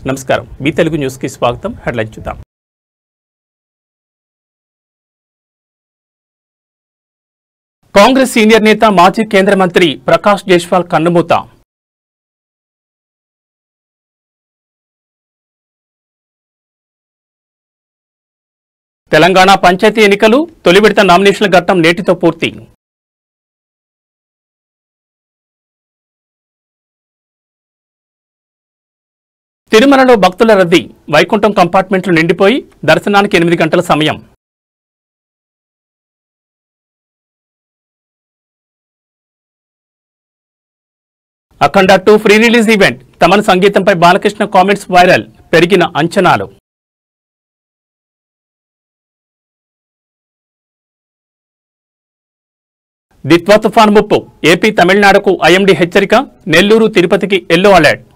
నమస్కారం మీ తెలుగు న్యూస్ కి స్వాగతం హెడ్లైన్స్ చూద్దాం కాంగ్రెస్ సీనియర్ నేత మాజీ కేంద్ర మంత్రి ప్రకాష్ జైస్వాల్ కన్నుమూత తెలంగాణ పంచాయతీ ఎన్నికలు తొలి విడత నామినేషన్ల ఘట్టం నేటితో పూర్తి తిరుమలలో భక్తుల రద్దీ వైకుంఠం కంపార్ట్మెంట్లు నిండిపోయి దర్శనానికి 8 గంటల సమయం Akhanda 2 pre release event Thaman సంగీతంపై బాలకృష్ణ కామెంట్స్ వైరల్ పెరిగిన అంచనాలు దిత్వా తుఫాన్ ముప్పు ఏపీ తమిళనాడుకు ఐఎండీ హెచ్చరిక నెల్లూరు తిరుపతికి ఎల్లో అలర్ట్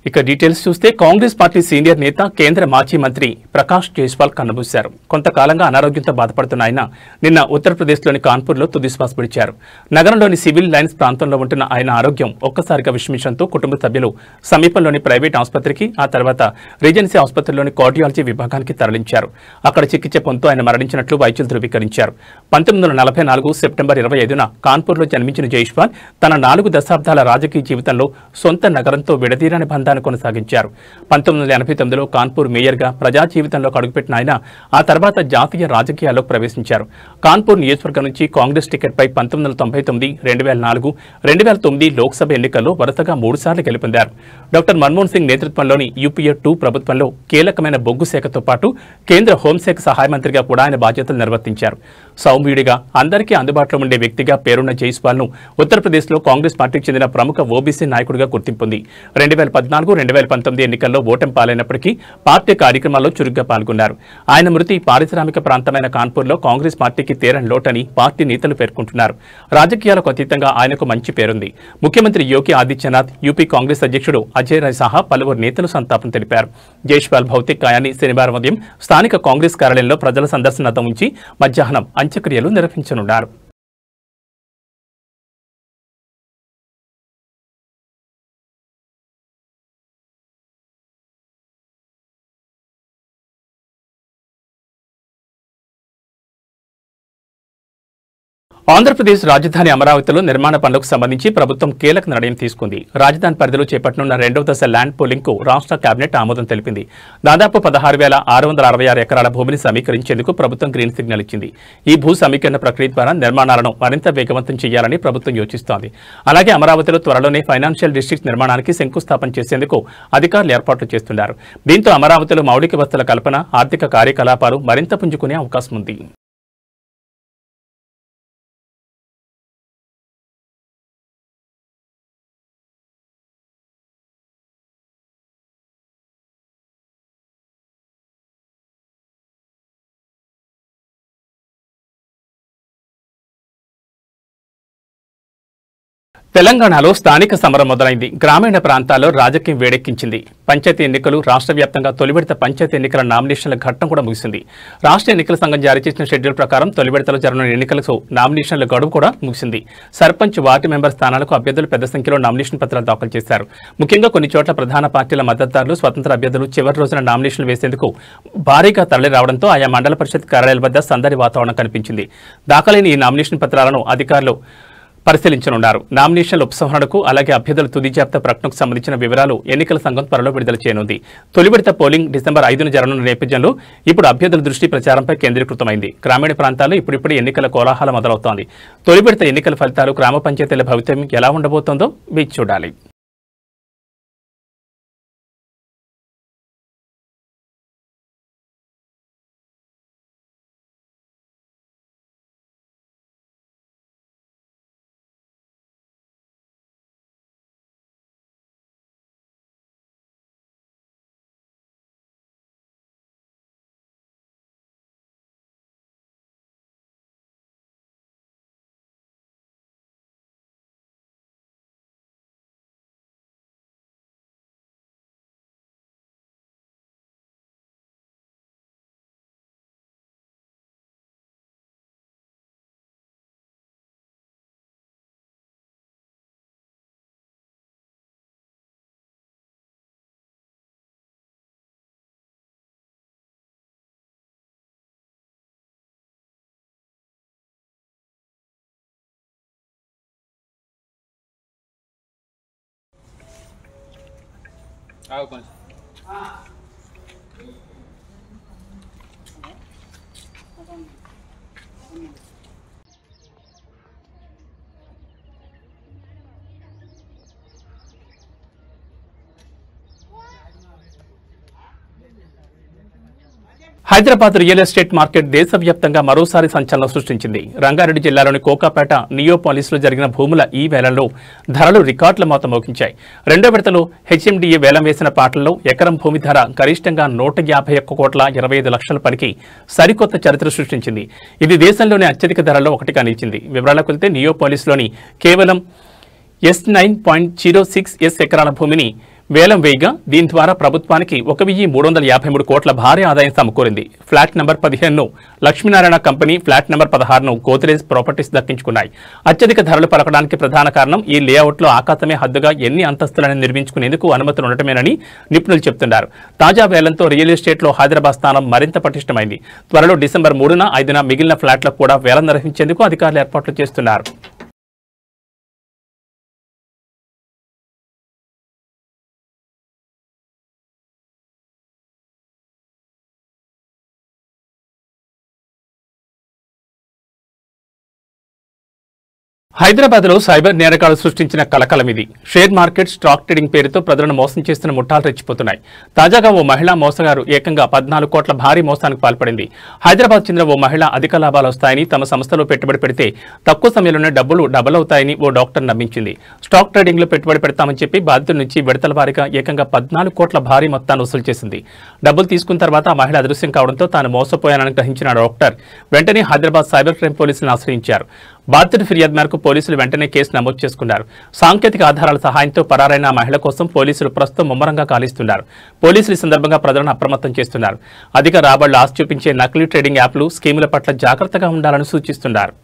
ఇక డీటెయిల్స్ చూస్తే కాంగ్రెస్ పార్టీ సీనియర్ నేత కేంద్ర మాజీ మంత్రి ప్రకాష్ జైస్వాల్ కన్నుమూశారు. కొంతకాలంగా అనారోగ్యంతో బాధపడుతున్న ఆయన నిన్న ఉత్తరప్రదేశ్లోని కాన్పూర్లో తుదిశ్వాస విడిచారు. నగరంలోని సివిల్ లైన్స్ ప్రాంతంలో ఉంటున్న ఆయన ఆరోగ్యం ఒక్కసారిగా విషమించడంతో కుటుంబ సభ్యులు సమీపంలోని ప్రైవేట్ ఆసుపత్రికి ఆ తర్వాత రీజెన్సీ ఆసుపత్రిలోని కార్డియాలజీ విభాగానికి తరలించారు. అక్కడ చికిత్స పొందుతూ ఆయన మరణించినట్లు వైద్యులు ధృవీకరించారు. 1944 సెప్టెంబర్ 25న కాన్పూర్లో జన్మించిన జైస్వాల్ తన 4 దశాబ్దాల రాజకీయ జీవితంలో సొంత నగరంతో విడదీరని బంధాన్ని కొనసాగించారు. 1989లో కాన్పూర్ మేయర్గా ప్రజా జీవితంలో అడుగుపెట్టిన ఆయన ఆ తర్వాత జాతీయ రాజకీయాల్లో ప్రవేశించారు. కాన్పూర్ నియోజకవర్గం నుంచి కాంగ్రెస్ టికెట్పై 1999, 2004, 2009 లోక్సభ ఎన్నికల్లో వరుసగా 3 సార్లు గెలుపొందారు. డాక్టర్ మన్మోహన్ సింగ్ నేతృత్వంలోని యూపీఏ 2 ప్రభుత్వంలో కీలకమైన బొగ్గు శాఖతో పాటు కేంద్ర హోంశాఖ సహాయ మంత్రిగా కూడా ఆయన బాధ్యతలు నిర్వర్తించారు. సౌమ్యుడిగా అందరికీ అందుబాటులో ఉండే వ్యక్తిగా పేరున్న జైస్వాల్ను ఉత్తరప్రదేశ్లో కాంగ్రెస్ పార్టీకి చెందిన ప్రముఖ ఓబీసీ నాయకుడిగా గుర్తింపుంది. 2014, 2019 ఎన్నికల్లో ఓటమి పాలైనప్పటికీ పార్టీ కార్యక్రమాల్లో చురుగ్గా పాల్గొన్నారు. ఆయన మృతి పారిశ్రామిక ప్రాంతమైన కాన్పూర్లో కాంగ్రెస్ పార్టీకి తీరని లోటని పార్టీ నేతలు పేర్కొంటున్నారు. రాజకీయాలకు అతీతంగా ఆయనకు మంచి పేరుంది. ముఖ్యమంత్రి యోగి ఆదిత్యనాథ్, యూపీ కాంగ్రెస్ అధ్యక్షుడు అజయ్ రాయ్ సహా పలువురు నేతలు సంతాపం తెలిపారు. జైస్వాల్ భౌతిక కాయాన్ని శనివారం ఉదయం స్థానిక కాంగ్రెస్ కార్యాలయంలో ప్రజల సందర్శనతో ఉంచి మధ్యాహ్నం అంత్యక్రియలు నిర్వహించనున్నారు. ఆంధ్రప్రదేశ్ రాజధాని అమరావతిలో నిర్మాణ పనులకు సంబంధించి ప్రభుత్వం కీలక నిర్ణయం తీసుకుంది. రాజధాని పరిధిలో చేపట్టనున్న 2వ దశ ల్యాండ్ పూలింగ్ కు రాష్ట్ర కేబినెట్ ఆమోదం తెలిపింది. దాదాపు 16,666 ఎకరాల భూమిని సమీకరించేందుకు ప్రభుత్వం గ్రీన్ సిగ్నల్ ఇచ్చింది. ఈ భూ సమీకరణ ప్రక్రియ ద్వారా నిర్మాణాలను మరింత వేగవంతం చేయాలని ప్రభుత్వం యోచిస్తోంది. అలాగే అమరావతిలో త్వరలోనే ఫైనాన్షియల్ డిస్ట్రిక్ట్ నిర్మాణానికి శంకుస్థాపన చేసేందుకు అధికారులు ఏర్పాట్లు చేస్తున్నారు. దీంతో అమరావతిలో మౌలిక వసతుల కల్పన, ఆర్థిక కార్యకలాపాలు మరింత పుంజుకునే అవకాశం ఉంది. తెలంగాణలో స్థానిక సమరం మొదలైంది. గ్రామీణ ప్రాంతాల్లో రాజకీయం వేడెక్కించింది. పంచాయతీ ఎన్నికలు, రాష్ట్ర వ్యాప్తంగా తొలి విడత పంచాయతీ ఎన్నికల నామినేషన్ల ఘట్టం కూడా ముగిసింది. రాష్ట్ర ఎన్నికల సంఘం జారీ చేసిన షెడ్యూల్ ప్రకారం తొలి విడతలో జరగనున్న ఎన్నికలకు నామినేషన్ల గడువు కూడా ముగిసింది. సర్పంచ్, వార్డు మెంబర్ స్థానాలకు అభ్యర్థులు పెద్ద సంఖ్యలో నామినేషన్ పత్రాలు దాఖలు చేశారు. ముఖ్యంగా కొన్ని చోట్ల ప్రధాన పార్టీల మద్దతుదారులు, స్వతంత్ర అభ్యర్థులు చివరి రోజున నామినేషన్లు వేసేందుకు భారీగా తరలి రావడంతో ఆయా మండల పరిషత్ కార్యాలయాల వద్ద సందడి వాతావరణం కనిపించింది. దాఖలైన ఈ నామినేషన్ పత్రాలను అధికారులు పరిశీలించనున్నారు. నామినేషన్ల ఉపసంహరణకు అలాగే అభ్యర్థుల తుది జాబితా ప్రకటనకు సంబంధించిన వివరాలు ఎన్నికల సంఘం త్వరలో విడుదల చేయనుంది. తొలి విడత పోలింగ్ డిసెంబర్ 5న జరగనున్న నేపథ్యంలో ఇప్పుడు అభ్యర్థుల దృష్టి ప్రచారంపై కేంద్రీకృతమైంది. గ్రామీణ ప్రాంతాల్లో ఇప్పుడిప్పుడే ఎన్నికల కోలాహలం మొదలవుతోంది. తొలి విడత ఎన్నికల ఫలితాలు, గ్రామ పంచాయతీల భవితవ్యం ఎలా ఉండబోతోందో వేచి చూడాలి. హైదరాబాద్ రియల్ ఎస్టేట్ మార్కెట్ దేశవ్యాప్తంగా మరోసారి సంచలనం సృష్టించింది. రంగారెడ్డి జిల్లాలోని కోకాపేట నియోపాలిస్లో జరిగిన భూముల ఈ వేలంలో ధరలు రికార్డుల మోత మోగించాయి. రెండో విడతలో హెచ్ఎండిఏ వేలం వేసిన పాటల్లో ఎకరం భూమి ధర గరిష్టంగా 151,25,00,000 పలికి సరికొత్త చరిత్ర సృష్టించింది. ఇది దేశంలోని అత్యధిక ధరల్లో ఒకటిగా నిలిచింది. వివరాలకు వెళ్తే నియోపాలిస్లోని కేవలం S9.06 ఎకరాల భూమిని వేలం వేయగా దీని ద్వారా ప్రభుత్వానికి 1,353 కోట్ల భారీ ఆదాయం సమకూరింది. ఫ్లాట్ నంబర్ 15ను లక్ష్మీనారాయణ కంపెనీ, ఫ్లాట్ నంబర్ 16ను గోద్రేజ్ ప్రాపర్టీస్ దక్కించుకున్నాయి. అత్యధిక ధరలు పలకడానికి ప్రధాన కారణం ఈ లేఅవుట్లో ఆకాశమే హద్దుగా ఎన్ని అంతస్తులను నిర్మించుకునేందుకు అనుమతులు ఉండటమేనని నిపుణులు చెబుతున్నారు. తాజా వేలంతో రియల్ ఎస్టేట్లో హైదరాబాద్ స్థానం మరింత పటిష్టమైంది. త్వరలో డిసెంబర్ 3న 5న మిగిలిన ఫ్లాట్లకు కూడా వేలం నిర్వహించేందుకు అధికారులు ఏర్పాట్లు చేస్తున్నారు. హైదరాబాద్లో సైబర్ నేరగాళ్లు సృష్టించిన కలకలం ఇది. షేర్ మార్కెట్, స్టాక్ ట్రేడింగ్ పేరుతో ప్రజలను మోసం చేస్తున్న ముఠాలు రెచ్చిపోతున్నాయి. తాజాగా ఓ మహిళా మోసగారు ఏకంగా 14 కోట్ల భారీ మోసానికి పాల్పడింది. హైదరాబాద్ చెందిన ఓ మహిళ అధిక లాభాలు వస్తాయని, తమ సంస్థలో పెట్టుబడి పెడితే తక్కువ సమయంలోనే డబ్బులు డబుల్ అవుతాయని ఓ డాక్టర్ నమ్మించింది. స్టాక్ ట్రేడింగ్ లో పెట్టుబడి పెడతామని చెప్పి బాధితుల నుంచి విడతల వారీగా ఏకంగా 14 కోట్ల భారీ మొత్తాన్ని వసూలు చేసింది. డబ్బులు తీసుకున్న తర్వాత ఆ మహిళ అదృశ్యం కావడంతో తాను మోసపోయానని గ్రహించిన డాక్టర్ వెంటనే హైదరాబాద్ సైబర్ క్రైమ్ పోలీసులను ఆశ్రయించారు. బాధితుడి ఫిర్యాదు మేరకు పోలీసులు వెంటనే కేసు నమోదు చేసుకున్నారు. సాంకేతిక ఆధారాల సహాయంతో పరారైన ఆ మహిళ కోసం పోలీసులు ప్రస్తుతం ముమ్మరంగా గాలిస్తున్నారు. పోలీసులు ఈ సందర్భంగా ప్రజలను అప్రమత్తం చేస్తున్నారు. అధిక రాబడులు ఆశ చూపించే నకిలీ ట్రేడింగ్ యాప్లు, స్కీముల పట్ల జాగ్రత్తగా ఉండాలని సూచిస్తున్నారు.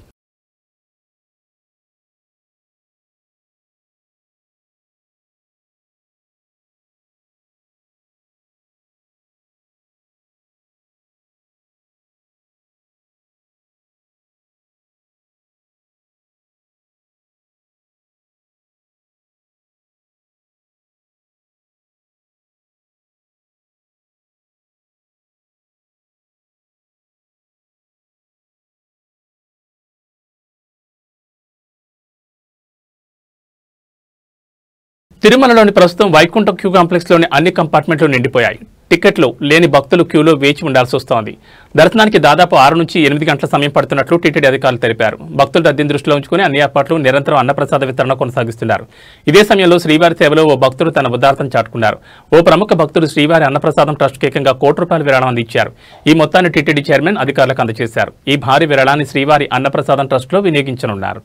తిరుమలలోని ప్రస్తుతం వైకుంఠ క్యూ కాంప్లెక్స్ లోని అన్ని కంపార్ట్మెంట్లు నిండిపోయాయి. టికెట్లు లేని భక్తులు క్యూలో వేచి ఉండాల్సి వస్తోంది. దర్శనానికి దాదాపు 6 నుంచి 8 గంటల సమయం పడుతున్నట్లు టీటీడీ అధికారులు తెలిపారు. భక్తుల రద్దీని దృష్టిలో ఉంచుకుని అన్ని ఏర్పాట్లు నిరంతరం అన్నప్రసాద వితరణ కొనసాగిస్తున్నారు. ఇదే సమయంలో శ్రీవారి సేవలో ఓ భక్తుడు తన ఉదారతను చాటుకున్నారు. ఓ ప్రముఖ భక్తుడు శ్రీవారి అన్నప్రసాదం ట్రస్ట్ ఏకంగా ₹1,00,00,000 విరాళం అందించారు. ఈ మొత్తాన్ని టీటీడీ చైర్మన్ అధికారులకు అందజేశారు. ఈ భారీ విరాళాన్ని శ్రీవారి అన్నప్రసాదం ట్రస్ట్లో వినియోగించనున్నారు.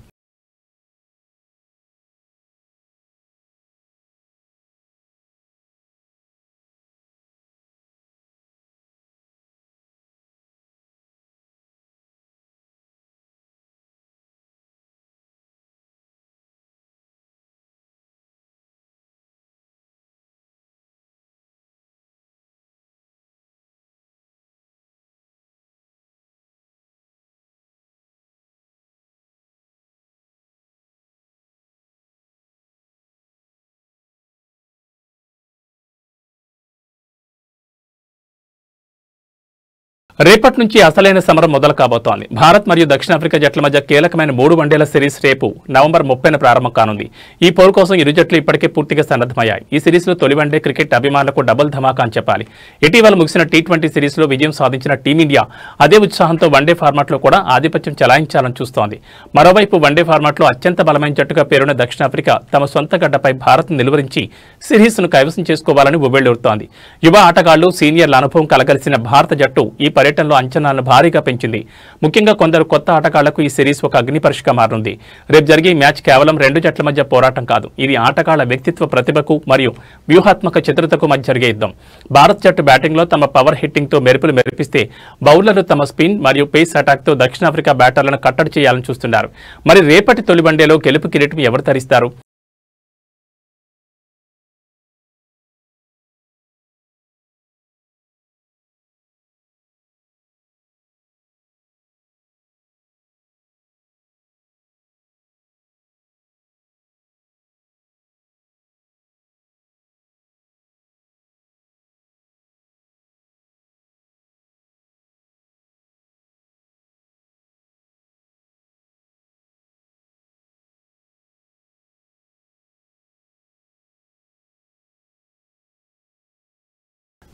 రేపటి నుంచి అసలైన సమరం మొదలు కాబోతోంది. భారత్ మరియు దక్షిణాఫ్రికా జట్ల మధ్య కీలకమైన 3 వన్డేల సిరీస్ రేపు నవంబర్ 30న ప్రారంభం కానుంది. ఈ పోరు కోసం ఇరు జట్లు ఇప్పటికే పూర్తిగా సన్నద్దమయ్యాయి. ఈ సిరీస్లో తొలి వన్డే క్రికెట్ అభిమానులకు డబుల్ ధమాకా అని చెప్పాలి. ఇటీవల ముగిసిన T20 సిరీస్లో విజయం సాధించిన టీమిండియా అదే ఉత్సాహంతో వన్డే ఫార్మాట్లో కూడా ఆధిపత్యం చెలాయించాలని చూస్తోంది. మరోవైపు వన్డే ఫార్మాట్లో అత్యంత బలమైన జట్టుగా పేరున్న దక్షిణాఫ్రికా తమ సొంత గడ్డపై భారత్ను నిలువరించి సిరీస్ను కైవసం చేసుకోవాలని ఉవ్వెళ్లూరుతోంది. యువ ఆటగాళ్లు, సీనియర్ల అనుభవం కలగలిసిన భారత జట్టు ఈ పర్యటనలో అంచనాలను భారీగా పెంచింది. ముఖ్యంగా కొందరు కొత్త ఆటగాళ్లకు ఈ సిరీస్ ఒక అగ్ని పరీక్షగా మారనుంది. రేపు జరిగే మ్యాచ్ కేవలం 2 జట్ల మధ్య పోరాటం కాదు. ఇది ఆటగాళ్ల వ్యక్తిత్వ ప్రతిభకు మరియు వ్యూహాత్మక చతురతకు మధ్య జరిగే యుద్ధం. భారత్ జట్టు బ్యాటింగ్లో తమ పవర్ హిట్టింగ్ తో మెరుపులు మెరిపిస్తే బౌలర్లు తమ స్పిన్ మరియు పేస్ అటాక్ తో దక్షిణాఫ్రికా బ్యాటర్లను కట్టడి చేయాలని చూస్తున్నారు. మరి రేపటి తొలి వన్డేలో గెలుపు కిరీటం ఎవరు ధరిస్తారు?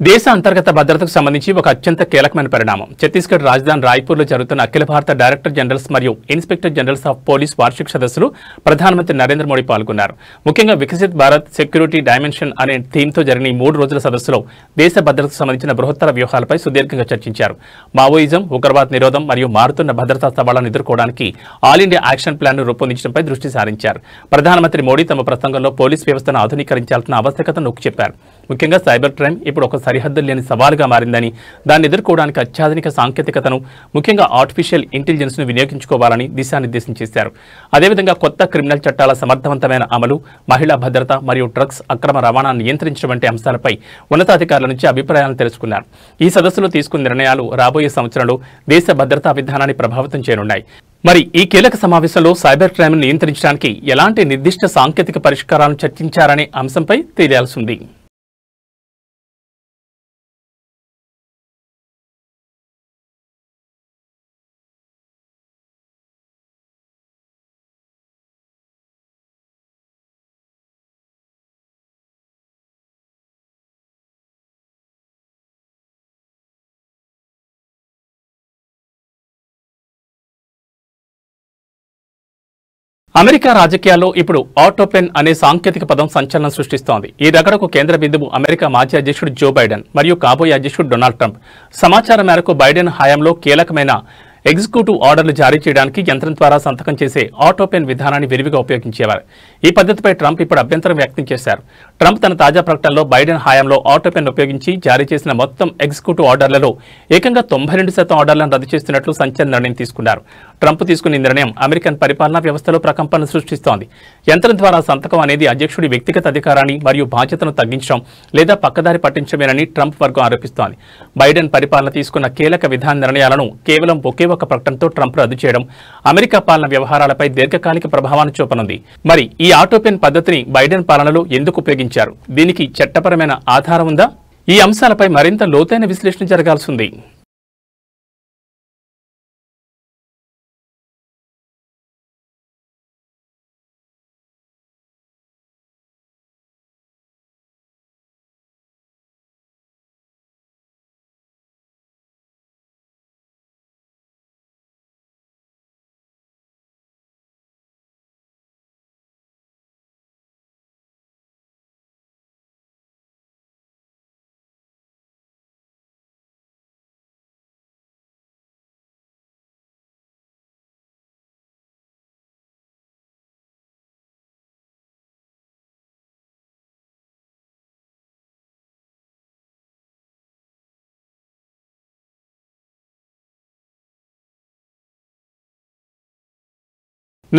దేశ అంతర్గత భద్రతకు సంబంధించి ఒక అత్యంత కీలకమైన పరిణామం. ఛత్తీస్గఢ్ రాజధాని రాయ్పూర్లో జరుగుతున్న అఖిల భారత డైరెక్టర్ జనరల్స్ మరియు ఇన్స్పెక్టర్ జనరల్స్ ఆఫ్ పోలీస్ వార్షిక సదస్సులో ప్రధానమంత్రి నరేంద్ర మోడీ పాల్గొన్నారు. ముఖ్యంగా వికసిత్ భారత్ సెక్యూరిటీ డైమెన్షన్ అనే థీమ్తో జరిగిన ఈ 3 రోజుల సదస్సులో దేశ భద్రతకు సంబంధించిన బృహత్తర వ్యూహాలపై సుదీర్ఘంగా చర్చించారు. మావోయిజం, ఉగ్రవాద్ నిరోధం మరియు మారుతున్న భద్రతా సవాళ్లను ఎదుర్కోవడానికి ఆల్ ఇండియా యాక్షన్ ప్లాన్ను రూపొందించడంపై దృష్టి సారించారు. ప్రధానమంత్రి మోడీ తమ ప్రసంగంలో పోలీస్ వ్యవస్థను ఆధునీకరించాల్సిన ఆవశ్యకతను నొక్కి చెప్పారు. ముఖ్యంగా సైబర్ క్రైమ్ ఇప్పుడు ఒక సరిహద్దు లేని సవాలుగా మారిందని, దాన్ని ఎదుర్కోవడానికి అత్యాధునిక సాంకేతికతను, ముఖ్యంగా ఆర్టిఫిషియల్ ఇంటెలిజెన్స్ ను వినియోగించుకోవాలని దిశానిర్దేశం చేశారు. అదేవిధంగా కొత్త క్రిమినల్ చట్టాల సమర్థవంతమైన అమలు, మహిళా భద్రత మరియు డ్రగ్స్ అక్రమ రవాణాను నియంత్రించడం వంటి అంశాలపై ఉన్నతాధికారుల నుంచి అభిప్రాయాలను తెలుసుకున్నారు. ఈ సదస్సులో తీసుకున్న నిర్ణయాలు రాబోయే సంవత్సరంలో దేశ భద్రతా విధానాన్ని ప్రభావితం చేయనున్నాయి. మరి ఈ కీలక సమావేశంలో సైబర్ క్రైమ్ ను నియంత్రించడానికి ఎలాంటి నిర్దిష్ట సాంకేతిక పరిష్కారాలను చర్చించారనే అంశంపై తెలియాల్సింది. అమెరికా రాజకీయాల్లో ఇప్పుడు ఆటోపెన్ అనే సాంకేతిక పదం సంచలనం సృష్టిస్తోంది. ఈ రగడకు కేంద్ర బిందువు అమెరికా మాజీ అధ్యక్షుడు జో బైడెన్ మరియు కాబోయే అధ్యక్షుడు డొనాల్డ్ ట్రంప్. సమాచారం మేరకు బైడెన్ హయాంలో కీలకమైన ఎగ్జిక్యూటివ్ ఆర్డర్లు జారీ చేయడానికి యంత్రం ద్వారా సంతకం చేసే ఆటోపెన్ విధానాన్ని విరివిగా ఉపయోగించేవారు. ఈ పద్ధతిపై ట్రంప్ ఇప్పుడు అభ్యంతరం వ్యక్తం చేశారు. ట్రంప్ తన తాజా ప్రకటనలో బైడెన్ హయాంలో ఆటోపెన్ ఉపయోగించి జారీ చేసిన మొత్తం ఎగ్జిక్యూటివ్ ఆర్డర్లలో ఏకంగా 92% ఆర్డర్లను రద్దు చేస్తున్నట్లు సంచలన నిర్ణయం తీసుకున్నారు. ట్రంప్ తీసుకున్న నిర్ణయం అమెరికన్ పరిపాలనా వ్యవస్థలో ప్రకంపనలు సృష్టిస్తోంది. యంత్రం ద్వారా సంతకం అనేది అధ్యక్షుడి వ్యక్తిగత అధికారాన్ని మరియు బాధ్యతను తగ్గించడం లేదా పక్కదారి పట్టించమేనని ట్రంప్ వర్గం ఆరోపిస్తోంది. బైడెన్ పరిపాలన తీసుకున్న కీలక విధాన నిర్ణయాలను కేవలం ఒకే ఒక ప్రకటనతో ట్రంప్ రద్దు చేయడం అమెరికా పాలన వ్యవహారాలపై దీర్ఘకాలిక ప్రభావాన్ని చూపనుంది. మరి ఈ ఆటోపెన్ పద్ధతిని బైడెన్ పాలనలో ఎందుకు ఉపయోగించారు? దీనికి చట్టపరమైన ఆధారం ఉందా? ఈ అంశాలపై మరింత లోతైన విశ్లేషణ జరగాల్సి ఉంది.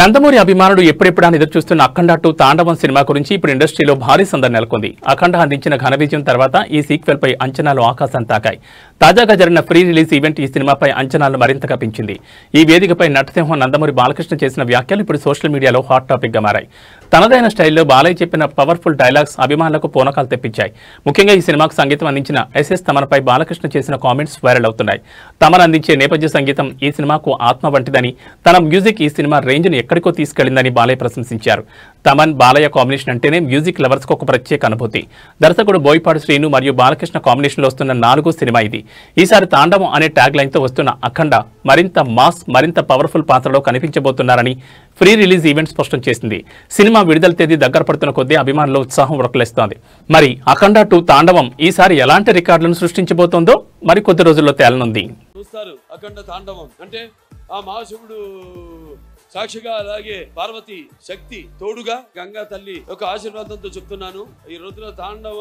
నందమూరి అభిమానులు ఎప్పుడెప్పుడా ఎదురుచూస్తున్న అఖండ 2 తాండవం సినిమా గురించి ఇప్పుడు ఇండస్ట్రీలో భారీ సందడి నెలకొంది. అఖండ అందించిన ఘన విజయం తర్వాత ఈ సీక్వెల్ పై అంచనాలు ఆకాశం తాకాయి. తాజాగా జరిగిన ప్రీ రిలీజ్ ఈవెంట్ ఈ సినిమాపై అంచనాలను మరింతగా పెంచింది. ఈ వేదికపై నటసింహం నందమూరి బాలకృష్ణ చేసిన వ్యాఖ్యలు ఇప్పుడు సోషల్ మీడియాలో హాట్ టాపిక్ గా మారాయి. తనదైన స్టైల్లో బాలయ్య చెప్పిన పవర్ఫుల్ డైలాగ్స్ అభిమానులకు పూనకాలు తెప్పించాయి. ముఖ్యంగా ఈ సినిమాకు సంగీతం అందించిన ఎస్ఎస్ తమన్పై బాలకృష్ణ చేసిన కామెంట్స్ వైరల్ అవుతున్నాయి. తమన్ అందించే నేపథ్య సంగీతం ఈ సినిమాకు ఆత్మ వంటిదని, తన మ్యూజిక్ ఈ సినిమా రేంజ్ను ఎక్కడికో తీసుకెళ్లిందని బాలయ్య ప్రశంసించారు. తమన్ బాలయ్య కాంబినేషన్ అంటేనే మ్యూజిక్ లవర్స్ కు ఒక ప్రత్యేక అనుభూతి. దర్శకుడు బోయపాటి శ్రీను మరియు బాలకృష్ణ కాంబినేషన్ లో వస్తున్న 4వ సినిమా ఇది. ఈసారి తాండవం అనే ట్యాగ్ లైన్ తో వస్తున్న అఖండ మరింత మాస్, మరింత పవర్ఫుల్ పాత్రలో కనిపించబోతున్నారని ప్రీ రిలీజ్ ఈవెంట్ స్పష్టం చేసింది. సినిమా విడుదల తేదీ దగ్గర పడుతున్న కొద్దీ అభిమానుల్లో ఉత్సాహం ఉరకలేస్తోంది. మరి అఖండ 2 తాండవం ఈసారి ఎలాంటి రికార్డులను సృష్టించబోతోందో మరి కొద్ది రోజుల్లో తేలనుంది. అఖండ తాండవం అంటే ఆ మహాశివుడు సాక్షిగా, అలాగే పార్వతి శక్తి తోడుగా, గంగా తల్లి యొక్క ఆశీర్వాదంతో చెప్తున్నాను. ఈ రోజున తాండవ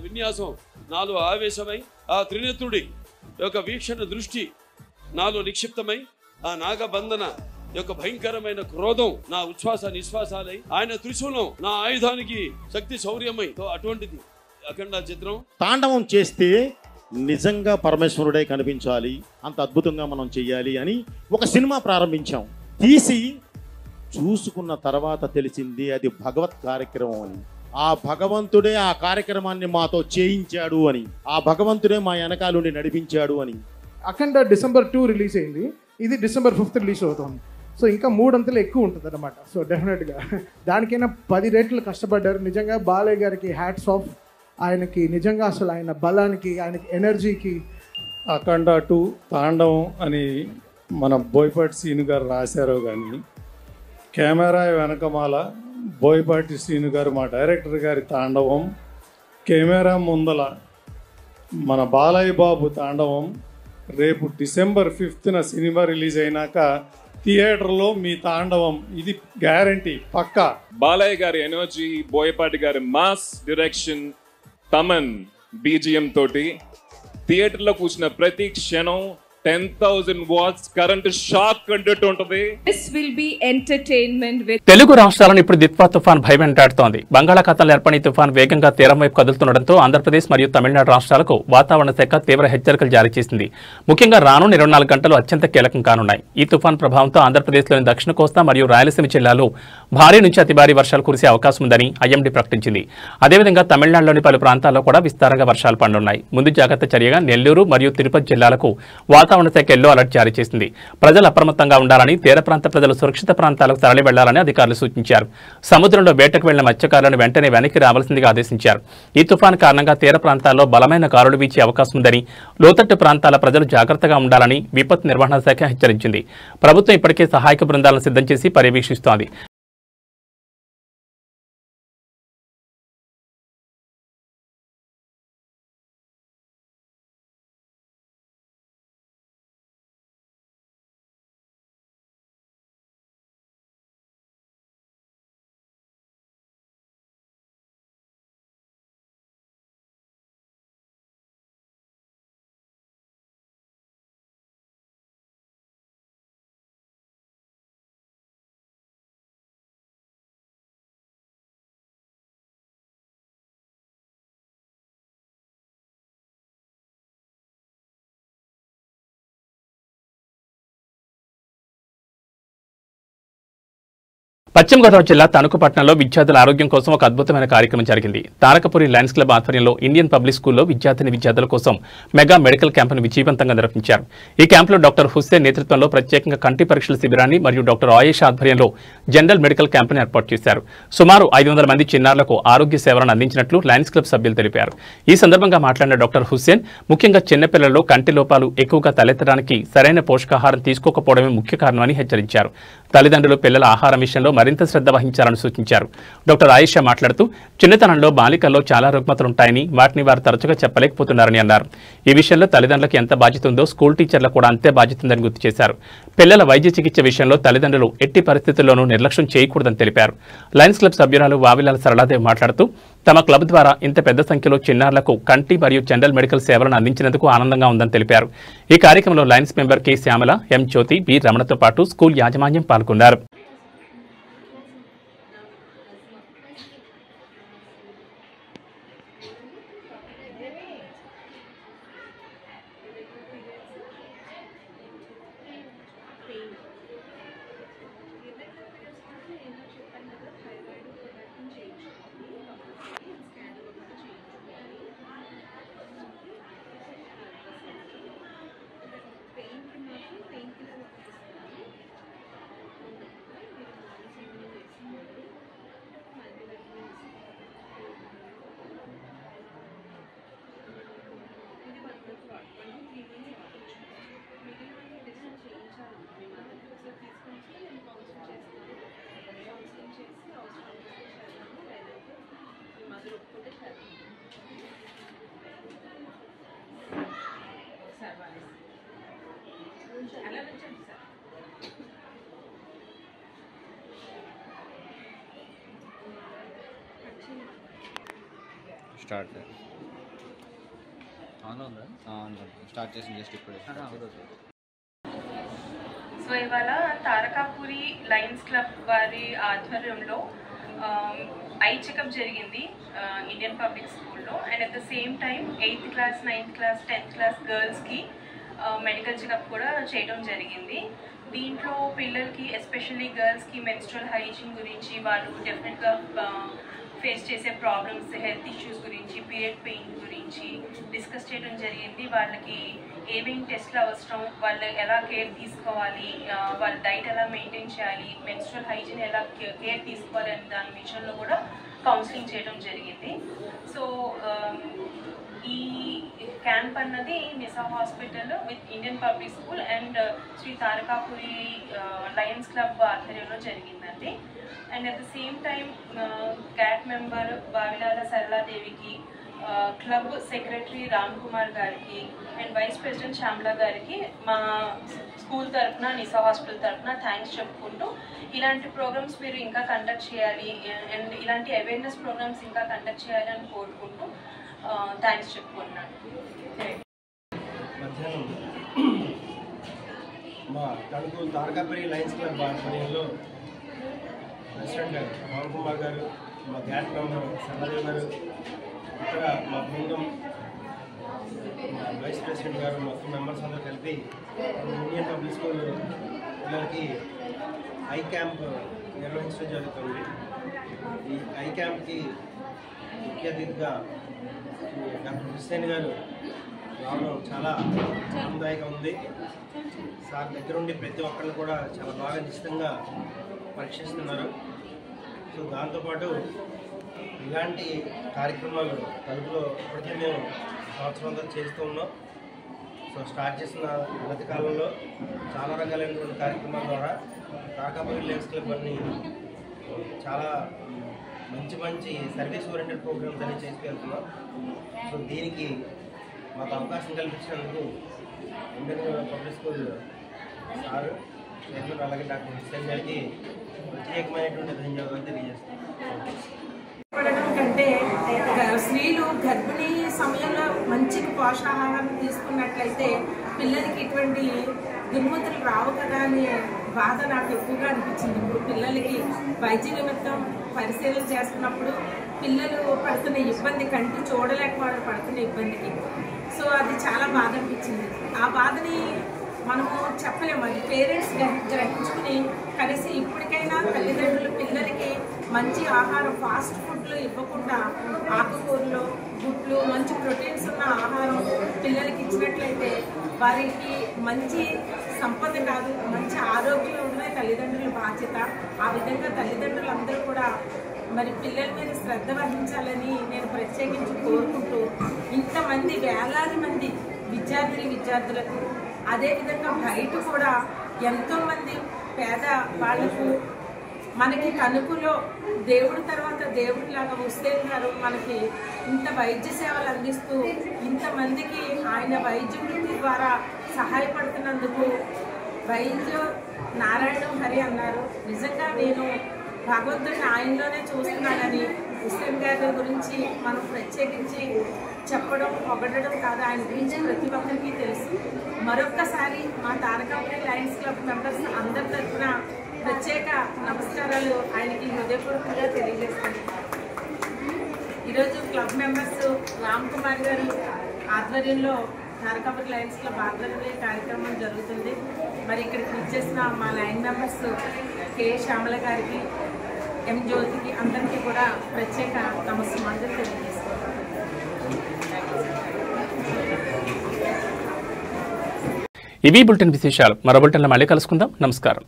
విన్యాసం నాలో ఆవేశమై, ఆ త్రినేత్రుడి యొక్క వీక్షణ దృష్టి నాలో నిక్షిప్తమై, ఆ నాగబంధన యొక్క భయంకరమైన క్రోధం నా ఉచ్ఛ్వాస నిశ్వాసాలై, ఆయన త్రిశూలం నా ఆయుధానికి శక్తి శౌర్యమై, అటువంటిది అఖండ చిత్రం. తాండవం చేస్తే నిజంగా పరమేశ్వరుడే కనిపించాలి, అంత అద్భుతంగా మనం చెయ్యాలి అని ఒక సినిమా ప్రారంభించాం. తీసి చూసుకున్న తర్వాత తెలిసింది అది భగవత్ కార్యక్రమం అని. ఆ భగవంతుడే ఆ కార్యక్రమాన్ని మాతో చేయించాడు అని, ఆ భగవంతుడే మా వెనకాలుండి నడిపించాడు అని. అఖండ December 2 రిలీజ్ అయింది, ఇది December 5 రిలీజ్ అవుతుంది. సో ఇంకా 3 అంతలు ఎక్కువ ఉంటుంది అన్నమాట. సో డెఫినెట్గా దానికైనా 10 రెట్లు కష్టపడ్డారు. నిజంగా బాలయ్య గారికి హ్యాట్స్ ఆఫ్. ఆయనకి నిజంగా అసలు ఆయన బలానికి, ఆయనకి ఎనర్జీకి. అఖండ 2 తాండవం అని మన బోయపాటి శ్రీను గారు రాశారో కానీ కెమెరా వెనకమాల బోయపాటి శ్రీను గారు మా డైరెక్టర్ గారి తాండవం, కెమెరా ముందల మన బాలయ్య బాబు తాండవం. రేపు December 5th సినిమా రిలీజ్ అయినాక థియేటర్లో మీ తాండవం, ఇది గ్యారంటీ పక్కా. బాలయ్య గారి ఎనర్జీ, బోయపాటి గారి మాస్ డైరెక్షన్, తమన్ బీజిఎం తోటి థియేటర్లో కూర్చున్న ప్రతి క్షణం 10,000 watts కరెంట్ షాక్ అంటూ ఉంటుంది. This will be entertainment with Telugu రాష్ట్రాలను ఇప్పుడు దిత్వా తుఫాన్ భయం వెంటాడుతోంది. బంగాళాఖాతంలో ఏర్పడిన తుఫాన్ వేగంగా తీరం వైపు కదులుతుండటంతో ఆంధ్రప్రదేశ్ మరియు తమిళనాడు రాష్ట్రాలకు వాతావరణ శాఖ తీవ్ర హెచ్చరికలు జారీ చేసింది. ముఖ్యంగా రానున్న 24 గంటలు అత్యంత కీలకం కానున్నాయి. ఈ తుఫాన్ ప్రభావంతో ఆంధ్రప్రదేశ్లోని దక్షిణ కోస్తా మరియు రాయలసీమ జిల్లాలో భారీ నుంచి అతి భారీ వర్షాలు కురిసే అవకాశం ఉందని ఐఎండీ ప్రకటించింది. అదేవిధంగా తమిళనాడులోని పలు ప్రాంతాల్లో కూడా విస్తారంగా వర్షాలు పడనున్నాయి. ముందు జాగ్రత్త చర్యగా నెల్లూరు మరియు తిరుపతి జిల్లాలకు వాతావరణ శాఖ ఎల్లో అలర్ట్ జారీ చేసింది. ప్రజలు అప్రమత్తంగా ఉండాలని, తీర ప్రాంత ప్రజలు సురక్షిత ప్రాంతాలకు తరలి వెళ్లాలని అధికారులు సూచించారు. సముద్రంలో వేటకు వెళ్లిన మత్స్యకారులను వెంటనే వెనక్కి రావాల్సిందిగా ఆదేశించారు. ఈ తుఫాను కారణంగా తీర ప్రాంతాల్లో బలమైన గాలులు వీచే అవకాశం ఉందని, లోతట్టు ప్రాంతాల ప్రజలు జాగ్రత్తగా ఉండాలని విపత్తు నిర్వహణ శాఖ హెచ్చరించింది. ప్రభుత్వం ఇప్పటికే సహాయక బృందాలను సిద్ధం చేసి పర్యవేక్షిస్తోంది. పశ్చిమ గోదావరి జిల్లా తణుకు పట్టణంలో విద్యార్థుల ఆరోగ్యం కోసం ఒక అద్భుతమైన కార్యక్రమం జరిగింది. తారకపురి లయన్స్ క్లబ్ ఆధ్వర్యంలో ఇండియన్ పబ్లిక్ స్కూల్లో విద్యార్థుల కోసం మెగా మెడికల్ క్యాంపును విజయవంతంగా నిర్వహించారు. ఈ క్యాంపులో డాక్టర్ హుస్సేన్ నేతృత్వంలో ప్రత్యేకంగా కంటి పరీక్షల శిబిరాన్ని మరియు డాక్టర్ ఆయేష్ ఆధ్వర్యంలో జనరల్ మెడికల్ క్యాంపును ఏర్పాటు చేశారు. సుమారు 500 మంది చిన్నారులకు ఆరోగ్య సేవలను అందించినట్లు లయన్స్ క్లబ్ సభ్యులు తెలిపారు. ఈ సందర్భంగా మాట్లాడిన డాక్టర్ హుస్సేన్ ముఖ్యంగా చిన్నపిల్లల్లో కంటి లోపాలు ఎక్కువగా తలెత్తడానికి సరైన పోషకాహారం తీసుకోకపోవడమే ముఖ్య కారణమని హెచ్చరించారు. తల్లిదండ్రులు పిల్లల ఆహారం విషయంలో మరింత శ్రద్ధ వహించాలని సూచించారు. డాక్టర్ ఆయిషా మాట్లాడుతూ చిన్నతనంలో బాలికల్లో చాలా రుగ్మతలుంటాయని, వాటిని వారు తరచుగా చెప్పలేకపోతున్నారని అన్నారు. ఈ విషయంలో తల్లిదండ్రులకు ఎంత బాధ్యత ఉందో స్కూల్ టీచర్లకు కూడా అంతే బాధ్యత ఉందని గుర్తు చేశారు. పిల్లల వైద్య చికిత్స విషయంలో తల్లిదండ్రులు ఎట్టి పరిస్థితుల్లోనూ నిర్లక్ష్యం చేయకూడదని తెలిపారు. లయన్స్ క్లబ్ సభ్యురాలు వావిలాల సరళాదేవి మాట్లాడుతూ తమ క్లబ్ ద్వారా ఇంత పెద్ద సంఖ్యలో చిన్నారులకు కంటి మరియు జనరల్ మెడికల్ సేవలను అందించినందుకు ఆనందంగా ఉందని తెలిపారు. ఈ కార్యక్రమంలో lions member K Shyamala, M Jyothi, B రమణతో పాటు స్కూల్ యాజమాన్యం పాల్గొన్నారు. స్టార్ట్ స్టార్ట్ చేసి జస్ట్ ఇప్పుడే. సో ఇవాళ తారకాపురి లయన్స్ క్లబ్ వారి ఆధ్వర్యంలో ఐ చెకప్ జరిగింది ఇండియన్ పబ్లిక్ స్కూల్లో. And at the same time 8th class, 9th class, 10th class గర్ల్స్కి మెడికల్ చెకప్ కూడా చేయడం జరిగింది. దీంట్లో పిల్లలకి ఎస్పెషల్లీ గర్ల్స్కి మెన్స్ట్రల్ హైజీన్ గురించి, వాళ్ళు డెఫినెట్గా ఫేస్ చేసే ప్రాబ్లమ్స్, హెల్త్ ఇష్యూస్ గురించి, పీరియడ్ పెయిన్ గురించి డిస్కస్ చేయడం జరిగింది. వాళ్ళకి ఏమేమి టెస్ట్లు అవసరం, వాళ్ళు ఎలా కేర్ తీసుకోవాలి, వాళ్ళ డైట్ ఎలా మెయింటైన్ చేయాలి, మెన్స్ట్రల్ హైజీన్ ఎలా కేర్ తీసుకోవాలి అనే దాని విషయంలో కూడా కౌన్సిలింగ్ చేయడం జరిగింది. సో ఈ క్యాంప్ అన్నది Nisa hospital with Indian public school and Shri Tarakapuri lions club ఆధ్వర్యంలో జరిగిందండి. And at the same time క్యాట్ మెంబర్ బావిలాల సరళాదేవికి, క్లబ్ సెక్రటరీ రామ్ కుమార్ గారికి అండ్ వైస్ ప్రెసిడెంట్ శ్యామల గారికి మా స్కూల్ తరఫున, నిసా హాస్పిటల్ తరఫున థ్యాంక్స్ చెప్పుకుంటూ, ఇలాంటి ప్రోగ్రామ్స్ మీరు ఇంకా కండక్ట్ చేయాలి అండ్ ఇలాంటి అవేర్నెస్ ప్రోగ్రామ్స్ ఇంకా కండక్ట్ చేయాలి అని కోరుకుంటూ థ్యాంక్స్ చెప్పుకున్నాను. మధ్యాహ్నం మా తణుకు తారకాపురి లయన్స్ క్లబ్ ఆధ్వర్యంలో ప్రెసిడెంట్ రామ్ కుమార్ గారు, మా గ్యాట్ మెంబర్ సరళాదేవి గారు, ఇక్కడ మా బృందం, మా వైస్ ప్రెసిడెంట్ గారు, మొత్తం మెంబర్స్ అందరూ కలిపి ఇండియన్ పబ్లిక్ స్కూల్ పిల్లలకి ఐ క్యాంప్ నిర్వహించడం జరుగుతుంది. ఈ ఐ క్యాంప్కి ముఖ్య అతిథిగా డాక్టర్ హుస్సేన్ గారు రావడం చాలా ఆనందదాయకంగా ఉంది. సార్ దగ్గర ఉండి ప్రతి ఒక్కరిని కూడా చాలా బాగా నిశ్చితంగా పరీక్షిస్తున్నారు. సో దాంతోపాటు ఇలాంటి కార్యక్రమాలు తణుకులో ఇప్పటికే మేము సంవత్సరం అంతా చేస్తూ ఉన్నాం. సో స్టార్ట్ చేసిన మొదటి కాలంలో చాలా రకాలైనటువంటి కార్యక్రమాల ద్వారా తారకాపురి లయన్స్ క్లబ్ అని చాలా మంచి మంచి సర్వీస్ ఓరియంటెడ్ ప్రోగ్రామ్స్ అన్ని చేసుకెళ్తున్నాం. సో దీనికి మాకు అవకాశం కల్పించినందుకు Indian public school sir, chairman, అలాగే డాక్టర్ హుస్సేన్ గారికి ప్రత్యేకమైనటువంటి ధన్యవాదాలు తెలియజేస్తాం. కంటే స్త్రీలు గర్భిణీ సమయంలో మంచి పోషకాహారం తీసుకున్నట్లయితే పిల్లలకి ఇటువంటి దుర్మతులు రావు కదా అనే బాధ నాకు ఎక్కువగా అనిపించింది. ఇప్పుడు పిల్లలకి వైద్య నిమిత్తం పరిశీలన చేస్తున్నప్పుడు పిల్లలు పడుతున్న ఇబ్బంది, కంటి చూడలేకపోవడం పడుతున్న ఇబ్బందికి, సో అది చాలా బాధ అనిపించింది. ఆ బాధని మనము చెప్పలేము, అది పేరెంట్స్ గ్రహించుకుని కలిసి ఇప్పటికైనా తల్లిదండ్రులు పిల్లలకి మంచి ఆహారం, ఫాస్ట్ ఫుడ్లు ఇవ్వకుండా ఆకుకూరలు, గుడ్లు, మంచి ప్రోటీన్స్ ఉన్న ఆహారం పిల్లలకి ఇచ్చినట్లయితే వారికి మంచి సంపద కాదు, మంచి ఆరోగ్యం ఉండడం తల్లిదండ్రుల బాధ్యత. ఆ విధంగా తల్లిదండ్రులందరూ కూడా మరి పిల్లల మీద శ్రద్ధ వహించాలని నేను ప్రత్యేకించి కోరుకుంటూ, ఇంతమంది వేలాది మంది విద్యార్థులకు, అదేవిధంగా బయట కూడా ఎంతోమంది పేద వాళ్లకు, మనకి తణుకులో దేవుడి తర్వాత దేవుడిలాగా హుస్సేన్ గారు మనకి ఇంత వైద్య సేవలు అందిస్తూ ఇంతమందికి ఆయన వైద్య వృత్తి ద్వారా సహాయపడుతున్నందుకు వైద్య నారాయణ హరి అన్నారు. నిజంగా నేను భగవంతుడిని ఆయనలోనే చూస్తున్నానని హుస్సేన్ గారి గురించి మనం ప్రత్యేకించి చెప్పడం, పొగడడం కాదు, ఆయన గురించి ప్రతి ఒక్కరికి తెలుసు. మరొక్కసారి మా తారకాపురి లయన్స్ క్లబ్ మెంబర్స్ అందరి తరఫున ప్రత్యేక నమస్కారాలు ఆయనకి హృదయపూర్వకంగా తెలియజేస్తాను. ఈరోజు క్లబ్ మెంబర్స్ రామ్ కుమార్ గారు ఆధ్వర్యంలో తారకాపురి లయన్స్ క్లబ్ ఆధ్వర్యంలో ఈ కార్యక్రమం జరుగుతుంది. మరి ఇక్కడికి వచ్చేసిన మా లైన్ మెంబర్స్ కే శ్యామల గారికి, ఎం జ్యోతికి అందరికీ కూడా ప్రత్యేక నమస్కారం తెలియజేస్తాను. ఇవి బులెటిన్ విశేషాలు. మరో బులెటిన్లో మళ్ళీ కలుసుకుందాం. నమస్కారం.